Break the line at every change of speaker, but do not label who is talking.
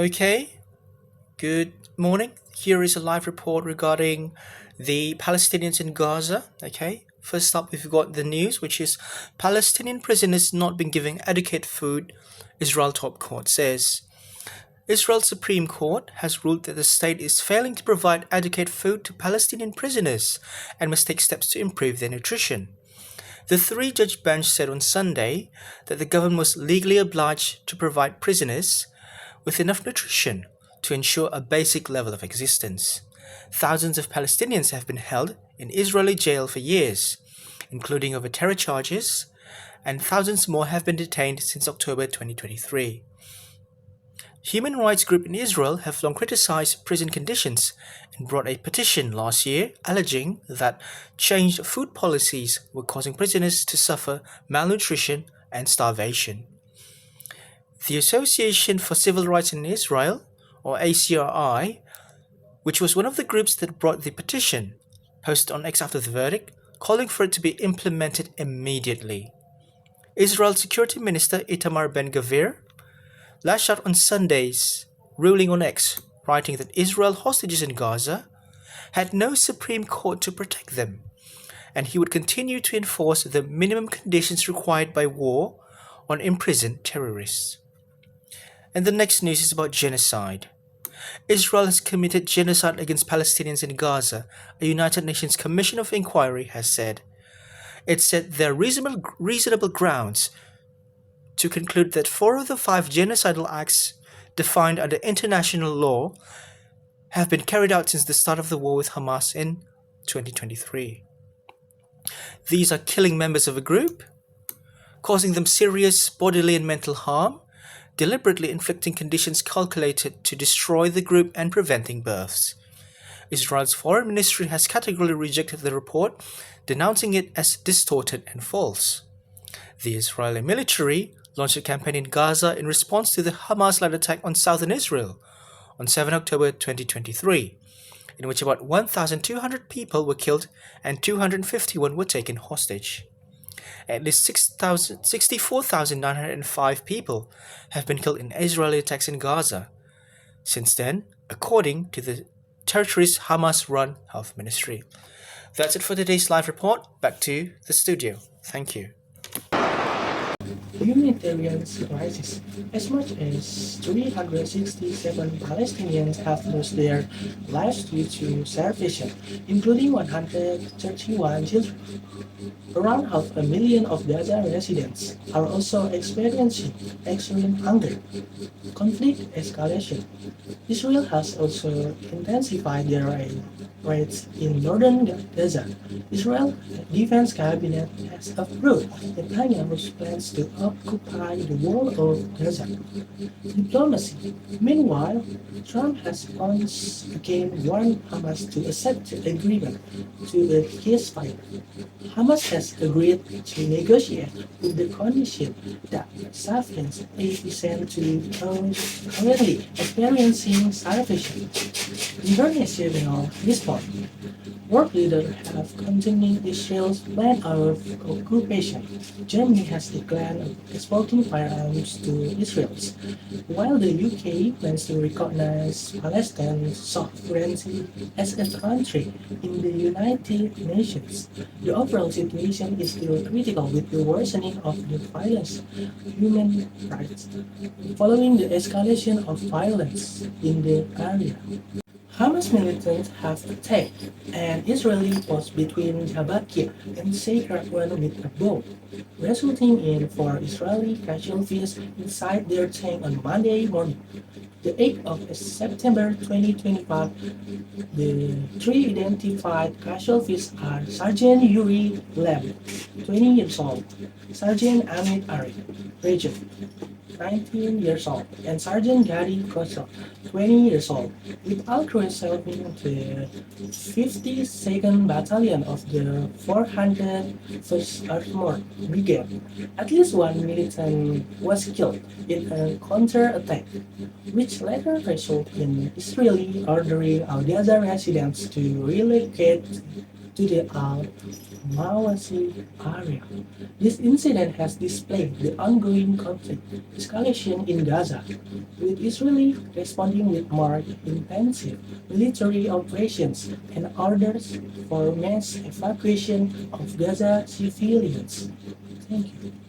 Okay, good morning. Here is a live report regarding the Palestinians in Gaza. Okay, first up, we've got the news, which is Palestinian prisoners not being given adequate food, Israel top court says. Israel's Supreme Court has ruled that the state is failing to provide adequate food to Palestinian prisoners and must take steps to improve their nutrition. The three-judge bench said on Sunday that the government was legally obliged to provide prisoners with enough nutrition to ensure a basic level of existence. Thousands of Palestinians have been held in Israeli jail for years, including over terror charges, and thousands more have been detained since October 2023. Human rights groups in Israel have long criticized prison conditions and brought a petition last year alleging that changed food policies were causing prisoners to suffer malnutrition and starvation. The Association for Civil Rights in Israel, or ACRI, which was one of the groups that brought the petition, posted on X after the verdict, calling for it to be implemented immediately. Israel's Security Minister Itamar Ben-Gvir lashed out on Sunday's ruling on X, writing that Israel hostages in Gaza had no Supreme Court to protect them, and he would continue to enforce the minimum conditions required by war on imprisoned terrorists. And the next news is about genocide. Israel has committed genocide against Palestinians in Gaza, a United Nations Commission of Inquiry has said. It said there are reasonable grounds to conclude that 4 of the 5 genocidal acts defined under international law have been carried out since the start of the war with Hamas in 2023. These are killing members of a group, causing them serious bodily and mental harm, deliberately inflicting conditions calculated to destroy the group, and preventing births. Israel's foreign ministry has categorically rejected the report, denouncing it as distorted and false. The Israeli military launched a campaign in Gaza in response to the Hamas-led attack on southern Israel on 7 October 2023, in which about 1,200 people were killed and 251 were taken hostage. At least 64,905 people have been killed in Israeli attacks in Gaza since then, according to the territory's Hamas-run health ministry. That's it for today's live report. Back to the studio. Thank you.
Humanitarian crisis. As much as 367 Palestinians have lost their lives due to starvation, including 131 children. Around 500,000 of Gaza residents are also experiencing extreme hunger. Conflict escalation. Israel has also intensified their raids in northern Gaza. Israel Defense Cabinet has approved Netanyahu's plans to occupy the wall of Gaza. Diplomacy. Meanwhile, Trump has once again warned Hamas to accept the agreement to a ceasefire. Hamas has agreed to negotiate with the condition that civilians aid be sent to those currently experiencing starvation. International response. World leaders have condemned Israel's plan of occupation. Germany has declared exporting firearms to Israel, while the UK plans to recognize Palestine's sovereignty as a country in the United Nations. The overall situation is still critical with the worsening of the violence human rights following the escalation of violence in the area. Hamas militants have attacked an Israeli post between Jabakia and Sheikh Radwan with a bomb, resulting in 4 Israeli casualties inside their tank on Monday morning. The 8th of September 2025, the 3 identified casualties are Sergeant Yuri Lem, 20 years old, Sergeant Amit Ari, Regent, 19 years old, and Sergeant Gary Kossel, 20 years old, with all crews serving the 52nd Battalion of the 401st Armored Brigade. At least 1 militant was killed in a counter-attack, which later resulted in Israeli ordering all Gaza residents to relocate to the Mawasi area. This incident has displayed the ongoing conflict escalation in Gaza, with Israel responding with more intensive military operations and orders for mass evacuation of Gaza civilians. Thank you.